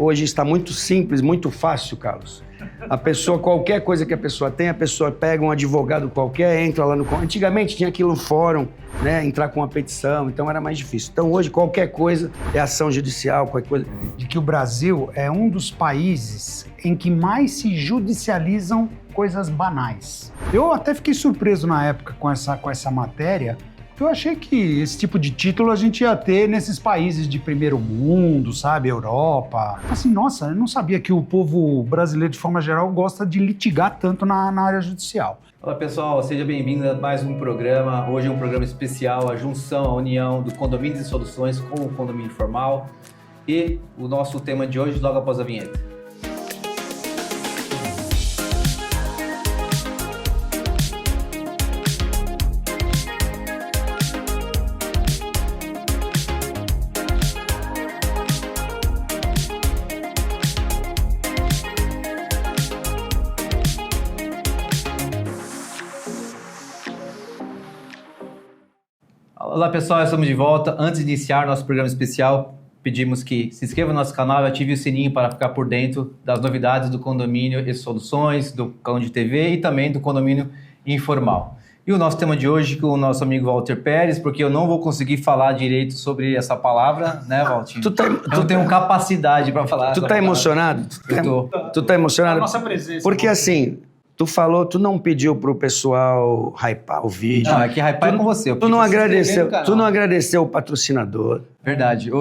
Hoje está muito simples, muito fácil, Carlos. A pessoa, qualquer coisa que a pessoa tem, a pessoa pega um advogado qualquer, entra lá no... Antigamente tinha aquilo no fórum, né? Entrar com uma petição, então era mais difícil. Então hoje qualquer coisa é ação judicial, qualquer coisa. De que o Brasil é um dos países em que mais se judicializam coisas banais. Eu até fiquei surpreso na época com essa matéria. Eu achei que esse tipo de título a gente ia ter nesses países de primeiro mundo, sabe? Europa. Assim, nossa, eu não sabia que o povo brasileiro, de forma geral, gosta de litigar tanto na área judicial. Olá pessoal, seja bem-vindo a mais um programa. Hoje é um programa especial, a junção, a união do Condomínios e Soluções com o Condomínio Informal. E o nosso tema de hoje, logo após a vinheta. Olá pessoal, estamos de volta. Antes de iniciar nosso programa especial, pedimos que se inscreva no nosso canal e ative o sininho para ficar por dentro das novidades do Condomínio e Soluções, do Conde TV e também do Condomínio Informal. E o nosso tema de hoje com o nosso amigo Walter Pérez, porque eu não vou conseguir falar direito sobre essa palavra, né, Walter? Eu não tenho capacidade para falar. Tu tá emocionado? Tu tá emocionado? A nossa presença. Porque assim... Tu não pediu pro pessoal hypar o vídeo. Não, é que hypar é com você. Tu não agradeceu o patrocinador. Verdade.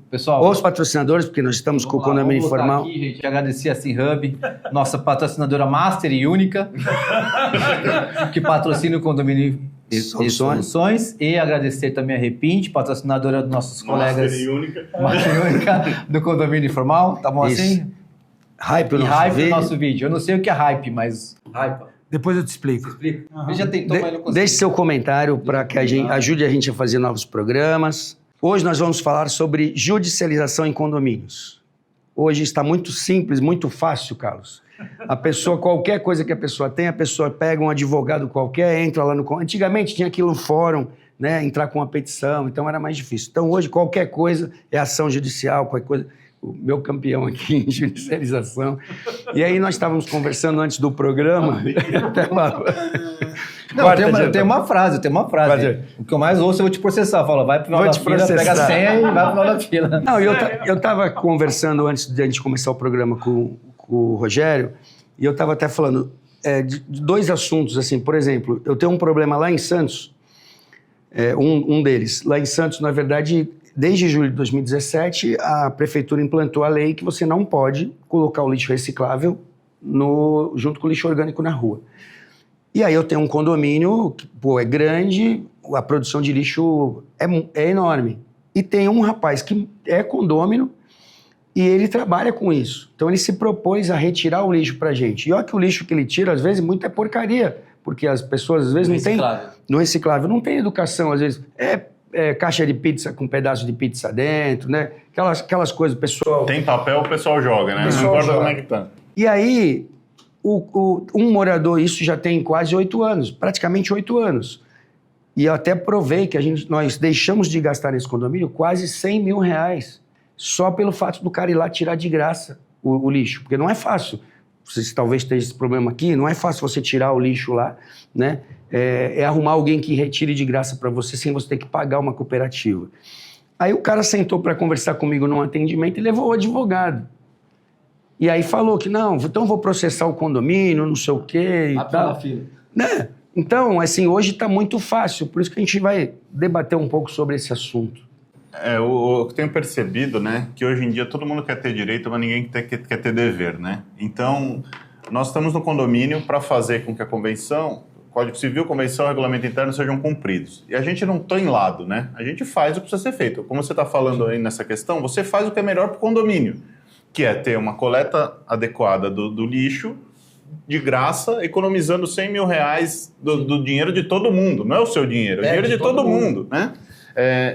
Pessoal... Os patrocinadores, porque nós estamos com o Condomínio Informal. Aqui, gente, agradecer a SimHub, nossa patrocinadora master e única, que patrocina o Condomínio e Soluções. E agradecer também a Repinte, patrocinadora dos nossos colegas. Master e única do Condomínio Informal. Tá bom assim? Hype o nosso vídeo. Eu não sei o que é hype, mas... Hype. Depois eu te explico. Você explica? Ele já tentou, mas não conseguiu. Deixe seu comentário para que ajude a gente a fazer novos programas. Hoje nós vamos falar sobre judicialização em condomínios. Hoje está muito simples, muito fácil, Carlos. A pessoa, qualquer coisa que a pessoa tem, a pessoa pega um advogado qualquer, entra lá no... Antigamente tinha aquilo no fórum, né? Entrar com uma petição, então era mais difícil. Então hoje qualquer coisa é ação judicial, qualquer coisa... O meu campeão aqui em judicialização. E aí nós estávamos conversando antes do programa. Tem uma frase. O que eu mais ouço, eu vou te processar. Fala, vai pro final da fila, pega a senha e vai pro final da fila. Não, eu estava conversando antes de a gente começar o programa com o Rogério, e eu estava até falando de dois assuntos, assim, por exemplo, eu tenho um problema lá em Santos, um deles. Lá em Santos, na verdade... Desde julho de 2017, a prefeitura implantou a lei que você não pode colocar o lixo reciclável junto com o lixo orgânico na rua. E aí eu tenho um condomínio que, é grande, a produção de lixo é enorme. E tem um rapaz que é condômino e ele trabalha com isso. Então ele se propôs a retirar o lixo pra gente. E olha que o lixo que ele tira, às vezes, muito é porcaria. Porque as pessoas, às vezes, não têm... No reciclável. Não tem educação, às vezes. Caixa de pizza com pedaço de pizza dentro, né? Aquelas coisas, pessoal... Tem papel, o pessoal joga, né? Não importa como é que tá. E aí, um morador, isso já tem quase 8 anos, praticamente 8 anos. E eu até provei que nós deixamos de gastar nesse condomínio quase 100 mil reais, só pelo fato do cara ir lá tirar de graça o lixo. Porque não é fácil. Vocês talvez tenham esse problema aqui, não é fácil você tirar o lixo lá, né? É arrumar alguém que retire de graça para você sem você ter que pagar uma cooperativa. Aí o cara sentou para conversar comigo num atendimento e levou o advogado. E aí falou que não, então vou processar o condomínio, não sei o quê e tal. Né? Então, assim, hoje está muito fácil, por isso que a gente vai debater um pouco sobre esse assunto. Eu tenho percebido, né, que hoje em dia todo mundo quer ter direito, mas ninguém quer ter dever, né? Então, nós estamos no condomínio para fazer com que a convenção, Código Civil, convenção e regulamento interno sejam cumpridos. E a gente não está em lado, né? A gente faz o que precisa ser feito. Como você está falando aí nessa questão, você faz o que é melhor para o condomínio, que é ter uma coleta adequada do lixo, de graça, economizando 100 mil reais do dinheiro de todo mundo. Não é o seu dinheiro, é o dinheiro de todo mundo, né?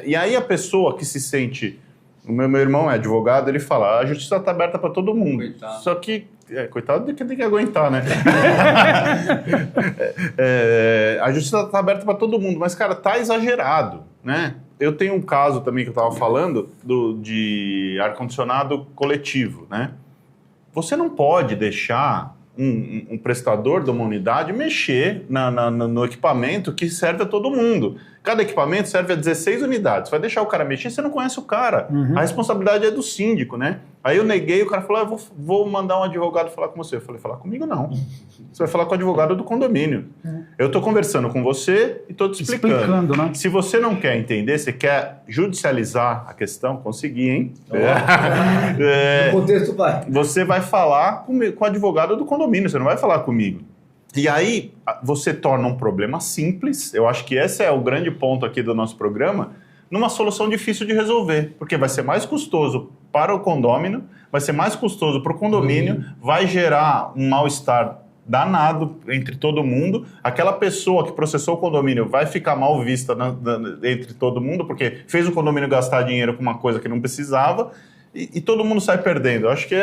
E aí a pessoa que se sente... O meu irmão é advogado, ele fala, a justiça está aberta para todo mundo. Coitado. Só que, coitado de quem tem que aguentar, né? A justiça está aberta para todo mundo, mas, cara, tá exagerado, né? eu tenho um caso também que eu estava falando de ar-condicionado coletivo, né? Você não pode deixar um prestador de uma unidade mexer no equipamento que serve a todo mundo. Cada equipamento serve a 16 unidades. Vai deixar o cara mexer, você não conhece o cara. Uhum. A responsabilidade é do síndico, né? Aí eu neguei, o cara falou, eu vou mandar um advogado falar com você. Eu falei, falar comigo não. Você vai falar com o advogado do condomínio. Eu estou conversando com você e estou te explicando. Né? Se você não quer entender, você quer judicializar a questão, consegui, hein? No contexto vai. Você vai falar com o advogado do condomínio, você não vai falar comigo. E aí você torna um problema simples, eu acho que esse é o grande ponto aqui do nosso programa, numa solução difícil de resolver, porque vai ser mais custoso para o condômino, vai ser mais custoso para o condomínio, vai gerar um mal-estar danado entre todo mundo, aquela pessoa que processou o condomínio vai ficar mal vista entre todo mundo, porque fez o condomínio gastar dinheiro com uma coisa que não precisava, e todo mundo sai perdendo. Eu acho que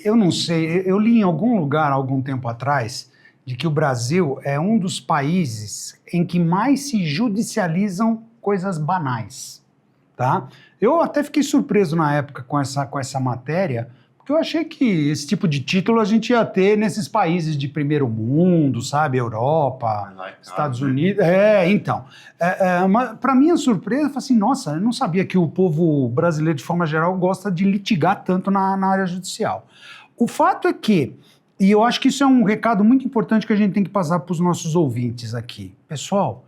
Eu não sei, eu li em algum lugar, algum tempo atrás, de que o Brasil é um dos países em que mais se judicializam coisas banais, tá? Eu até fiquei surpreso na época com essa matéria, porque eu achei que esse tipo de título a gente ia ter nesses países de primeiro mundo, sabe? Europa, Estados Unidos. Então. Para minha surpresa, eu falei assim, nossa, eu não sabia que o povo brasileiro, de forma geral, gosta de litigar tanto na área judicial. O fato é que, e eu acho que isso é um recado muito importante que a gente tem que passar para os nossos ouvintes aqui. Pessoal,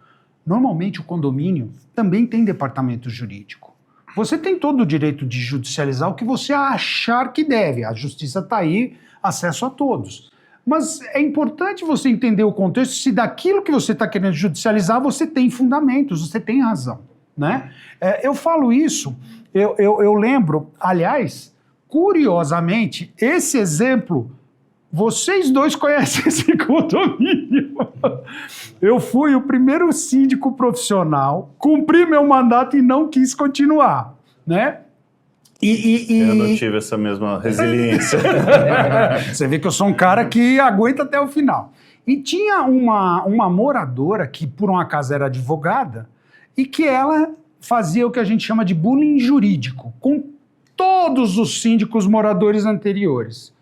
normalmente o condomínio também tem departamento jurídico. Você tem todo o direito de judicializar o que você achar que deve. A justiça está aí, acesso a todos. Mas é importante você entender o contexto, se daquilo que você está querendo judicializar, você tem fundamentos, você tem razão, né? Eu falo isso, eu lembro, aliás, curiosamente, esse exemplo, vocês dois conhecem esse condomínio. Eu fui o primeiro síndico profissional, cumpri meu mandato e não quis continuar, né? Eu não tive essa mesma resiliência. Você vê que eu sou um cara que aguenta até o final. E tinha uma moradora que, por um acaso, era advogada e que ela fazia o que a gente chama de bullying jurídico com todos os síndicos moradores anteriores.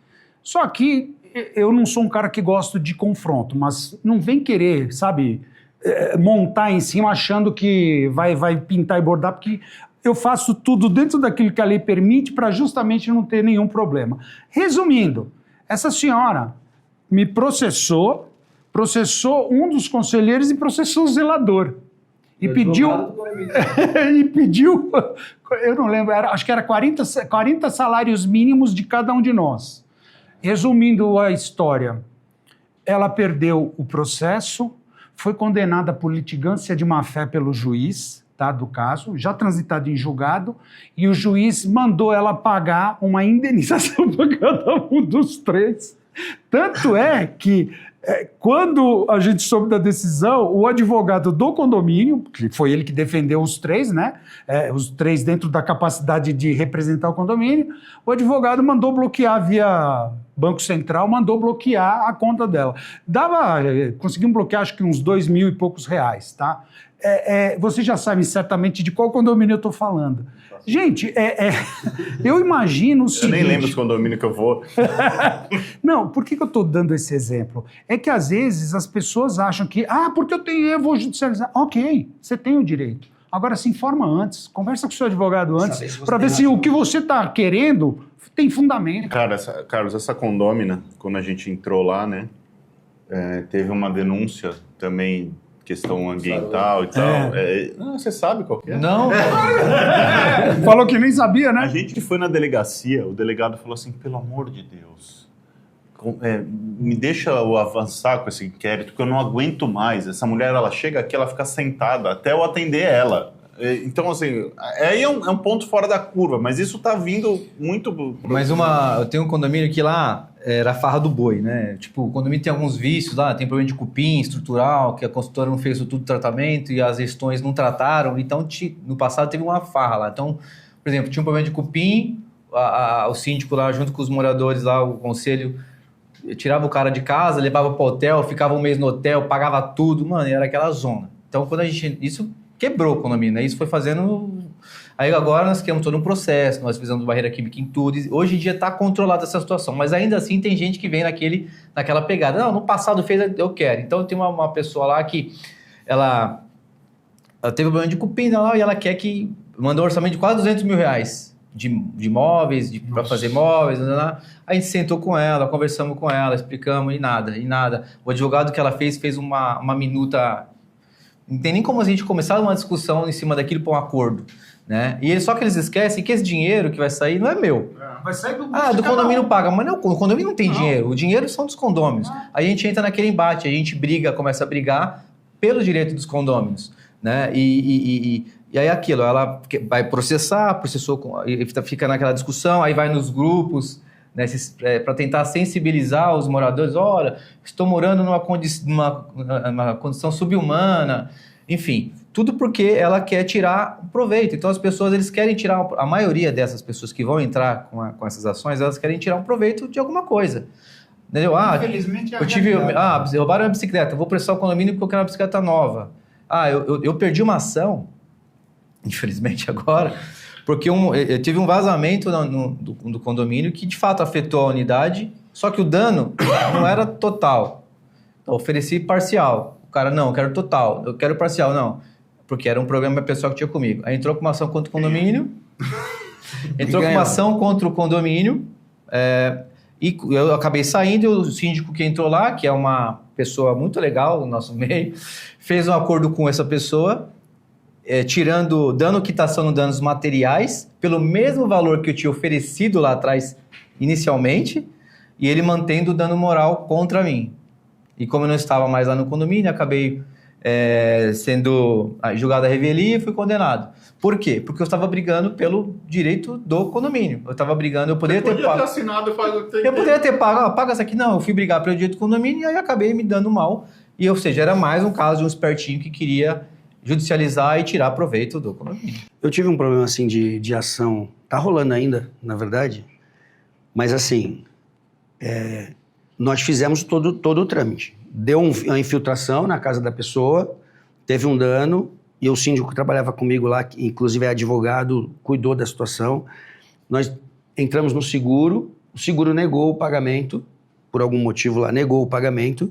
Só que eu não sou um cara que gosto de confronto, mas não vem querer, sabe, montar em cima achando que vai pintar e bordar, porque eu faço tudo dentro daquilo que a lei permite para justamente não ter nenhum problema. Resumindo, essa senhora me processou um dos conselheiros e processou o zelador. E pediu, eu não lembro, acho que era 40 salários mínimos de cada um de nós. Resumindo a história, ela perdeu o processo, foi condenada por litigância de má-fé pelo juiz, tá, do caso, já transitado em julgado, e o juiz mandou ela pagar uma indenização para cada um dos três. Tanto é que, quando a gente soube da decisão, o advogado do condomínio, que foi ele que defendeu os três, né? Os três dentro da capacidade de representar o condomínio, o advogado mandou bloquear via Banco Central, mandou bloquear a conta dela. Conseguimos bloquear acho que uns 2 mil e poucos reais, tá? Vocês já sabem certamente de qual condomínio eu estou falando. Gente, eu imagino o seguinte... Eu nem lembro os condomínios que eu vou. Não, por que eu estou dando esse exemplo? É que às vezes as pessoas acham que, porque eu vou judicializar. Ok, você tem o direito. Agora se informa antes, conversa com o seu advogado antes, para ver se o que você está querendo tem fundamento. Cara, Carlos, essa condômina, quando a gente entrou lá, né, teve uma denúncia também, questão ambiental e tal. Você sabe qual que é? Não. Falou que nem sabia, né? A gente foi na delegacia, o delegado falou assim, pelo amor de Deus, me deixa eu avançar com esse inquérito, porque eu não aguento mais. Essa mulher, ela chega aqui, ela fica sentada até eu atender ela. Então, assim, aí é um ponto fora da curva, mas isso tá vindo muito... Mas eu tenho um condomínio que lá era a farra do boi, né? Tipo, o condomínio tem alguns vícios lá, tem problema de cupim estrutural, que a consultora não fez o tudo tratamento e as gestões não trataram, então no passado teve uma farra lá. Então, por exemplo, tinha um problema de cupim, o síndico lá junto com os moradores lá, o conselho, tirava o cara de casa, levava pro hotel, ficava um mês no hotel, pagava tudo, mano, era aquela zona. Então, quando isso quebrou o condomínio, né? Isso foi fazendo... Aí agora nós criamos todo um processo, nós fizemos barreira química em tudo, e hoje em dia está controlada essa situação, mas ainda assim tem gente que vem naquela pegada. Não, no passado fez, eu quero. Então tem uma pessoa lá que ela teve problema de cupim lá e ela quer que... Mandou um orçamento de quase 200 mil reais de imóveis, para fazer imóveis, a gente sentou com ela, conversamos com ela, explicamos, e nada. O advogado que ela fez uma minuta... Não tem nem como a gente começar uma discussão em cima daquilo para um acordo, né? E só que eles esquecem que esse dinheiro que vai sair não é meu. Vai sair do do condomínio paga, mas não, o condomínio não tem dinheiro. O dinheiro são dos condôminos. Aí a gente entra naquele embate, a gente começa a brigar pelo direito dos condôminos, né? E aí aquilo, ela vai processou, fica naquela discussão, aí vai nos grupos, né, para tentar sensibilizar os moradores. Olha, estou morando numa condição subhumana, enfim, tudo porque ela quer tirar um proveito. Então as pessoas, eles querem tirar, a maioria dessas pessoas que vão entrar com essas ações, elas querem tirar um proveito de alguma coisa. Entendeu? Infelizmente, roubaram a bicicleta, eu vou prestar o condomínio porque eu quero uma bicicleta nova. Eu perdi uma ação, infelizmente agora, porque eu tive um vazamento do condomínio que de fato afetou a unidade, só que o dano não era total. Então, eu ofereci parcial. O cara, não, eu quero total, eu quero parcial, não. Porque era um problema pessoal que tinha comigo. Aí entrou com uma ação contra o condomínio, e eu acabei saindo, e o síndico que entrou lá, que é uma pessoa muito legal no nosso meio, fez um acordo com essa pessoa, dando quitação no danos materiais, pelo mesmo valor que eu tinha oferecido lá atrás, inicialmente, e ele mantendo o dano moral contra mim. E como eu não estava mais lá no condomínio, acabei sendo julgado a revelia e fui condenado. Por quê? Porque eu estava brigando pelo direito do condomínio. Eu estava brigando, eu poderia ter pago. Assinado, faz o que tem. Eu poderia ter pago, paga essa aqui. Não, eu fui brigar pelo direito do condomínio e aí acabei me dando mal. E, ou seja, era mais um caso de um espertinho que queria judicializar e tirar proveito do condomínio. Eu tive um problema assim de ação, tá rolando ainda, na verdade, mas assim, nós fizemos todo o trâmite. Deu uma infiltração na casa da pessoa, teve um dano, e o síndico que trabalhava comigo lá, que inclusive é advogado, cuidou da situação. Nós entramos no seguro, o seguro negou o pagamento, por algum motivo lá, negou o pagamento.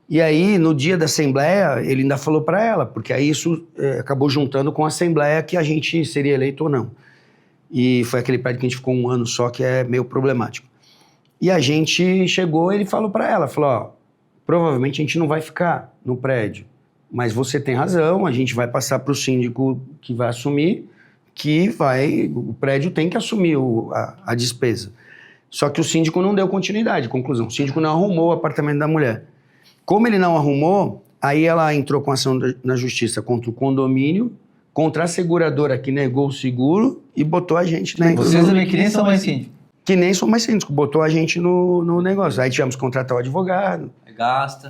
E aí, no dia da assembleia, ele ainda falou para ela, porque aí isso acabou juntando com a assembleia que a gente seria eleito ou não. E foi aquele prédio que a gente ficou um ano só, que é meio problemático. E a gente chegou, ele falou para ela, falou, provavelmente a gente não vai ficar no prédio, mas você tem razão, a gente vai passar para o síndico que vai assumir, o prédio tem que assumir a despesa. Só que o síndico não deu continuidade, conclusão, o síndico não arrumou o apartamento da mulher. Como ele não arrumou, aí ela entrou com ação na justiça contra o condomínio, contra a seguradora que negou o seguro e botou a gente... Vocês também que nem são mais síndicos. Que nem são mais síndicos, botou a gente no negócio. Aí tivemos que contratar o advogado.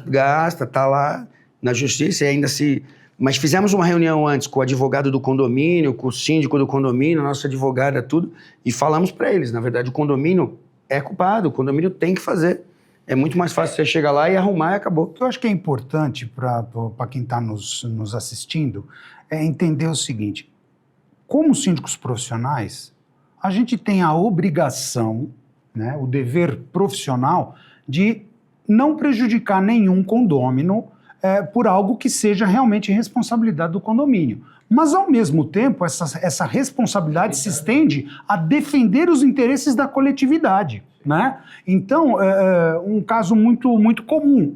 Gasta, tá lá na justiça e ainda se... Mas fizemos uma reunião antes com o advogado do condomínio, com o síndico do condomínio, nossa advogada, tudo, e falamos para eles, na verdade, o condomínio é culpado, o condomínio tem que fazer. É muito mais fácil você chegar lá e arrumar e acabou. O que eu acho que é importante para quem está nos assistindo é entender o seguinte: como síndicos profissionais, a gente tem a obrigação, né, o dever profissional de não prejudicar nenhum condômino por algo que seja realmente responsabilidade do condomínio. Mas, ao mesmo tempo, essa responsabilidade se estende a defender os interesses da coletividade, né? Então, um caso muito, muito comum.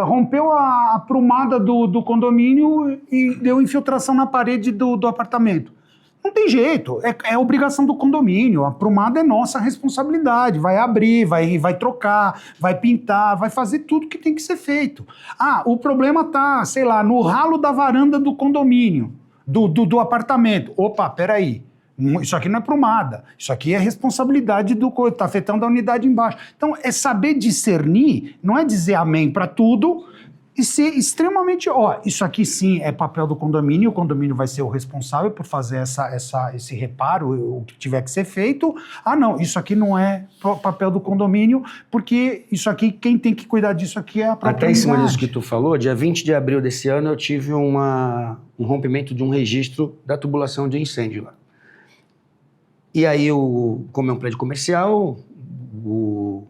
Rompeu a prumada do condomínio e deu infiltração na parede do apartamento. Não tem jeito, é obrigação do condomínio, a prumada é nossa responsabilidade, vai abrir, vai trocar, vai pintar, vai fazer tudo que tem que ser feito. O problema tá, sei lá, no ralo da varanda do condomínio, do apartamento. Opa, peraí, isso aqui não é prumada, isso aqui é responsabilidade tá afetando a unidade embaixo. Então, é saber discernir, não é dizer amém para tudo, e ser extremamente, isso aqui sim é papel do condomínio, o condomínio vai ser o responsável por fazer esse reparo, o que tiver que ser feito. Não, isso aqui não é papel do condomínio, porque isso aqui, quem tem que cuidar disso aqui é a própria Até em cima unidade. disso que tu falou, dia 20 de abril desse ano eu tive um rompimento de um registro da tubulação de incêndio lá. E aí, como é um prédio comercial, o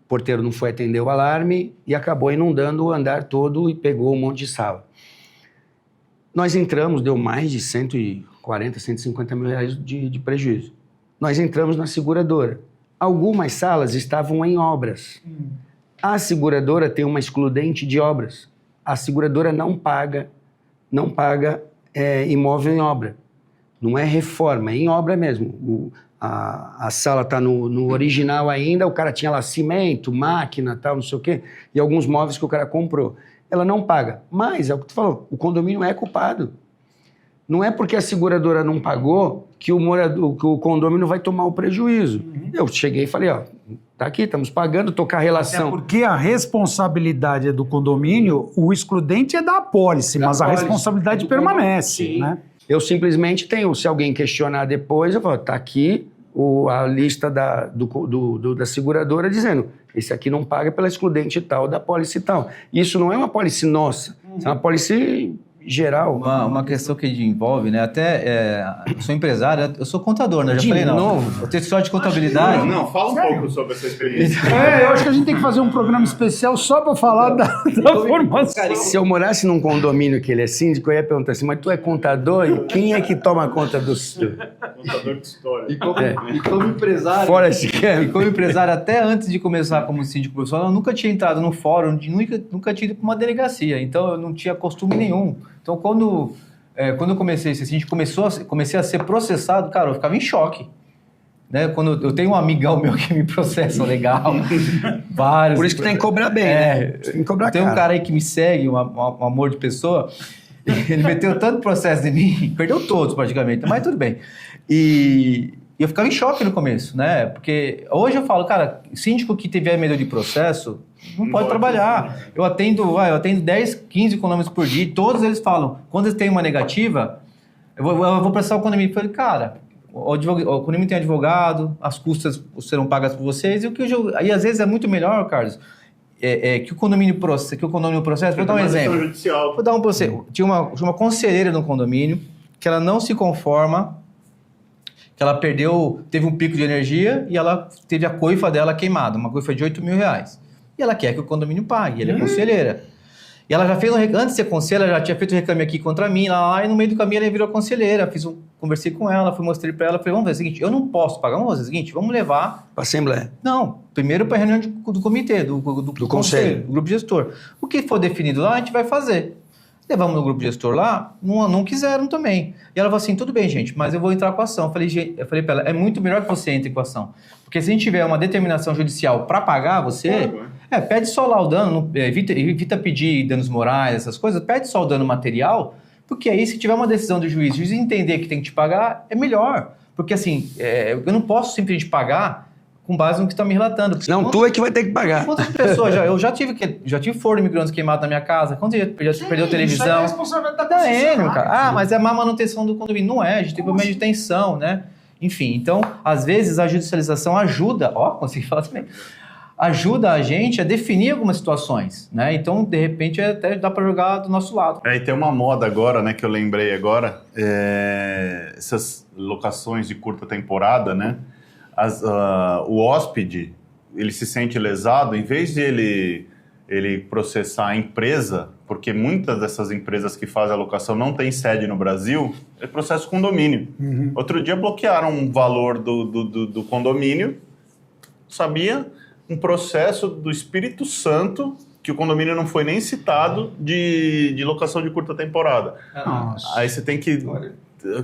porteiro não foi atender o alarme e acabou inundando o andar todo e pegou um monte de sala. Nós entramos, deu mais de 140, 150 mil reais de prejuízo. Nós entramos na seguradora. Algumas salas estavam em obras. A seguradora tem uma excludente de obras. A seguradora não paga imóvel em obra. Não é reforma, é em obra mesmo. A sala está no original ainda, o cara tinha lá cimento, máquina, tal, não sei o quê, e alguns móveis que o cara comprou. Ela não paga. Mas, é o que tu falou, o condomínio é culpado. Não é porque a seguradora não pagou que o condomínio vai tomar o prejuízo. Eu cheguei e falei, tá aqui, estamos pagando, tô com a relação. É porque a responsabilidade é do condomínio, o excludente é da apólice, mas a responsabilidade permanece, né? Eu simplesmente tenho, se alguém questionar depois, eu falo, tá aqui a lista da seguradora dizendo, esse aqui não paga pela excludente tal, da apólice tal. Isso não é uma apólice nossa, é uma apólice geral. Uma questão que envolve, né? Eu sou empresário, eu sou contador, né? Eu já falei, não. novo? Eu tenho história de contabilidade. Não, fala um pouco sobre essa experiência. Eu acho que a gente tem que fazer um programa especial só para falar da formação. Se eu morasse num condomínio que ele é síndico, eu ia perguntar assim, mas tu é contador? E quem é que toma conta dos... Contador de história. E como empresário... Fora esse campo. E como empresário, até antes de começar como síndico profissional, eu nunca tinha entrado no fórum, nunca tinha ido para uma delegacia. Então, eu não tinha costume nenhum. Então, quando eu comecei a ser síndico, comecei a ser processado, cara, eu ficava em choque. Né? Quando eu tenho um amigão meu que me processa legal, vários... Por isso que tem que cobrar bem, né? Tem que cobrar Tem um cara aí que me segue, um amor de pessoa, ele meteu tanto processo em mim, perdeu todos praticamente, mas tudo bem. E eu ficava em choque no começo, né? Porque hoje eu falo, cara, síndico que tiver medo de processo, não pode trabalhar. Eu atendo 10, 15 condomínios por dia e todos eles falam, quando eles têm uma negativa, eu vou prestar o condomínio. Eu falei, cara, o condomínio tem advogado, as custas serão pagas por vocês, aí às vezes é muito melhor, Carlos, que o condomínio processa. Vou dar um exemplo. Vou dar um para você. Tinha uma conselheira no condomínio que ela não se conforma, que ela teve um pico de energia e ela teve a coifa dela queimada, uma coifa de 8 mil reais. E ela quer que o condomínio pague, ela é conselheira. E ela já fez antes de ser conselheira, ela já tinha feito um reclame aqui contra mim, lá, e no meio do caminho ela virou conselheira. Conversei com ela, mostrei para ela, falei, vamos fazer o seguinte, eu não posso pagar, vamos fazer o seguinte, vamos levar... Para a Assembleia. Não, primeiro para a reunião do comitê, do conselho, do grupo gestor. O que for definido lá, a gente vai fazer. Levamos no grupo gestor lá, não quiseram também. E ela falou assim, tudo bem, gente, mas eu vou entrar com a ação. Eu falei para ela, é muito melhor que você entre com a ação. Porque se a gente tiver uma determinação judicial para pagar você, pede só lá o dano, evita pedir danos morais, essas coisas, pede só o dano material, porque aí se tiver uma decisão do juiz, o juiz entender que tem que te pagar, é melhor. Porque assim, eu não posso simplesmente pagar com base no que está me relatando. Não, tu é que vai ter que pagar. Quantas pessoas eu já tive forno de micro-ondas queimado na minha casa? Quantas vezes perdeu televisão? Isso é responsabilidade da concessionária, cara. Mas é má manutenção do condomínio. Não é, a gente tem problema de tensão, né? Enfim, então, às vezes a judicialização ajuda, consegui falar também, ajuda a gente a definir algumas situações, né? Então, de repente, até dá para jogar do nosso lado. E tem uma moda agora, né, que eu lembrei agora, essas locações de curta temporada, né? O hóspede, ele se sente lesado, em vez de ele processar a empresa, porque muitas dessas empresas que fazem a locação não têm sede no Brasil, ele processa o condomínio. Outro dia bloquearam um valor do condomínio, sabia? Um processo do Espírito Santo, que o condomínio não foi nem citado, de locação de curta temporada. Nossa. Aí você tem que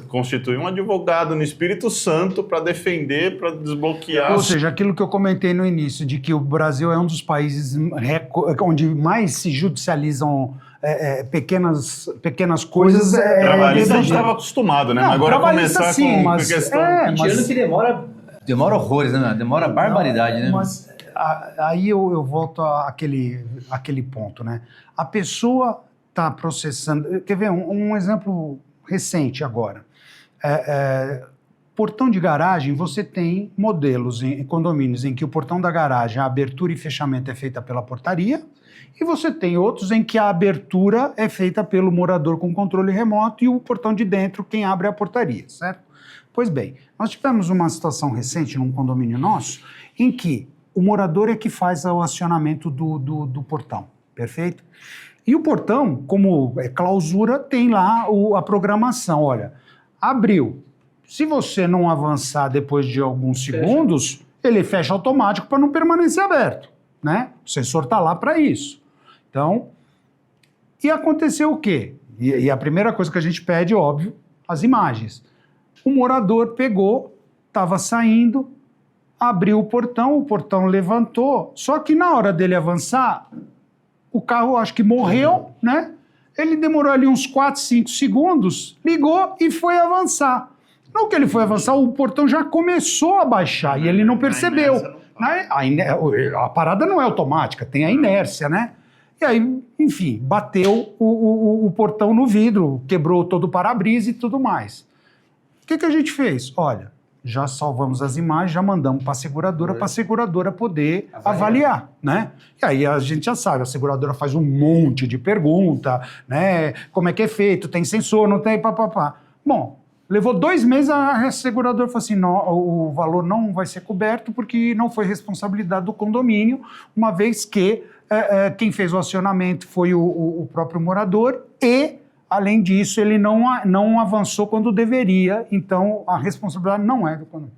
constituir um advogado no Espírito Santo para defender, para desbloquear. Ou seja, aquilo que eu comentei no início, de que o Brasil é um dos países onde mais se judicializam pequenas coisas. Trabalhista a gente estava acostumado, né? Não, mas agora começar sim, com mas, questão... Tirando que demora horrores, né? Demora barbaridade, né? Mas aí eu volto àquele ponto, né? A pessoa está processando... Quer ver um exemplo recente agora? Portão de garagem, você tem modelos em condomínios em que o portão da garagem, a abertura e fechamento é feita pela portaria, e você tem outros em que a abertura é feita pelo morador com controle remoto e o portão de dentro quem abre é a portaria, certo? Pois bem, nós tivemos uma situação recente num condomínio nosso em que o morador é que faz o acionamento do portão, perfeito? E o portão, como é clausura, tem lá a programação, olha, abriu. Se você não avançar depois de alguns segundos, ele fecha automático para não permanecer aberto, né? O sensor está lá para isso. Então, e aconteceu o quê? E a primeira coisa que a gente pede, óbvio, as imagens. O morador pegou, estava saindo, abriu o portão levantou, só que na hora dele avançar, o carro acho que morreu, né? Ele demorou ali uns 4, 5 segundos, ligou e foi avançar. No que ele foi avançar, o portão já começou a baixar e ele não percebeu. A parada não é automática, tem a inércia, né? E aí, enfim, bateu o portão no vidro, quebrou todo o para-brisa e tudo mais. O que a gente fez? Olha, já salvamos as imagens, já mandamos para a seguradora poder avaliar, né? E aí a gente já sabe, a seguradora faz um monte de pergunta, né? Como é que é feito? Tem sensor, não tem, papapá. Bom, levou 2 meses, a seguradora falou assim, não, o valor não vai ser coberto porque não foi responsabilidade do condomínio, uma vez que quem fez o acionamento foi o próprio morador e, além disso, ele não avançou quando deveria, então a responsabilidade não é do condomínio.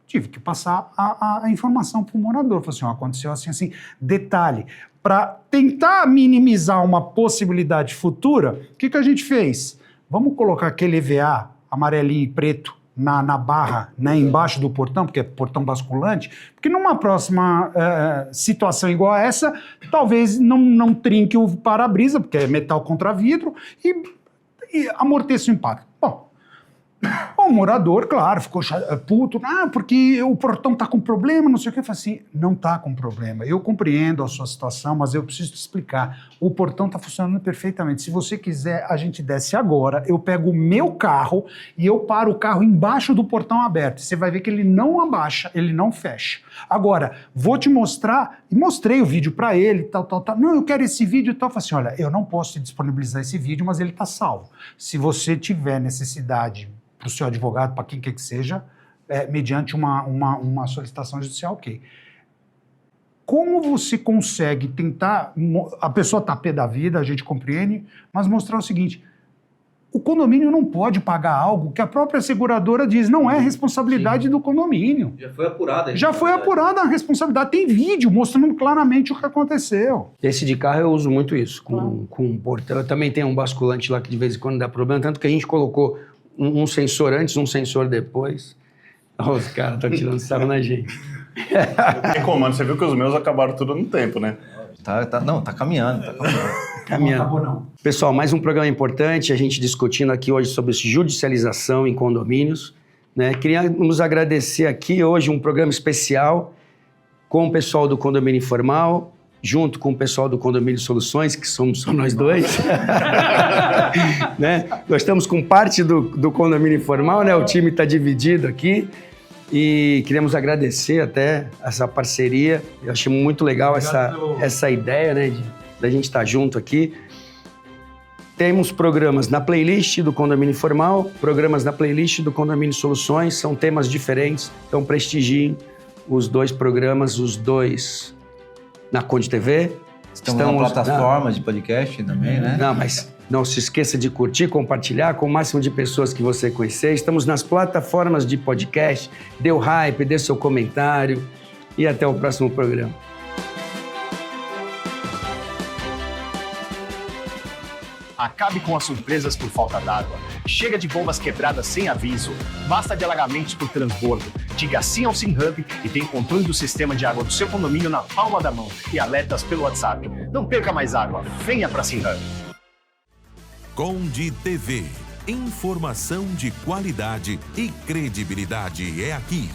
Tive que passar a informação para o morador, falei assim, aconteceu assim. Detalhe, para tentar minimizar uma possibilidade futura, o que a gente fez? Vamos colocar aquele EVA amarelinho e preto na barra, né, embaixo do portão, porque é portão basculante, porque numa próxima situação igual a essa, talvez não trinque o para-brisa, porque é metal contra vidro, e amorteça o impacto. Bom, o morador, claro, ficou puto, porque o portão está com problema, não sei o que. Eu falei assim, não está com problema, eu compreendo a sua situação, mas eu preciso te explicar, o portão está funcionando perfeitamente, se você quiser, a gente desce agora, eu pego o meu carro e eu paro o carro embaixo do portão aberto, você vai ver que ele não abaixa, ele não fecha. Agora, vou te mostrar, e mostrei o vídeo para ele, tal, não, eu quero esse vídeo e tal. Eu falei assim, olha, eu não posso te disponibilizar esse vídeo, mas ele está salvo. Se você tiver necessidade para o seu advogado, para quem quer que seja, mediante uma solicitação judicial, ok. Como você consegue tentar... A pessoa está pé da vida, a gente compreende, mas mostrar o seguinte, o condomínio não pode pagar algo que a própria seguradora diz não é responsabilidade do condomínio. Já foi apurada. Já foi apurada a responsabilidade. Tem vídeo mostrando claramente o que aconteceu. Esse de carro eu uso muito isso, com portão. Eu também tenho um basculante lá que de vez em quando dá problema, tanto que a gente colocou um sensor antes, um sensor depois. Os caras estão tirando sarro na gente. Tem comando, você viu que os meus acabaram tudo no tempo, né? Tá caminhando. Caminhando. Não acabou, não. Pessoal, mais um programa importante, a gente discutindo aqui hoje sobre judicialização em condomínios, né? Queríamos agradecer aqui hoje um programa especial com o pessoal do Condomínio Informal, junto com o pessoal do Condomínio Soluções, que somos só nós dois. Né? Nós estamos com parte do Condomínio Informal, né? O time está dividido aqui. E queremos agradecer até essa parceria. Eu achei muito legal essa ideia, né, da gente estar junto aqui. Temos programas na playlist do Condomínio Informal, programas na playlist do Condomínio Soluções, são temas diferentes, então prestigiem os 2 programas, os 2 na Conde TV. Estamos na plataforma de podcast também, né? Não, mas não se esqueça de curtir, compartilhar com o máximo de pessoas que você conhecer. Estamos nas plataformas de podcast. Dê o hype, dê seu comentário e até o próximo programa. Acabe com as surpresas por falta d'água. Chega de bombas quebradas sem aviso. Basta de alagamentos por transbordo. Diga sim ao SimHub e tem controle do sistema de água do seu condomínio na palma da mão e alertas pelo WhatsApp. Não perca mais água. Venha para SimHub. Conde TV. Informação de qualidade e credibilidade é aqui.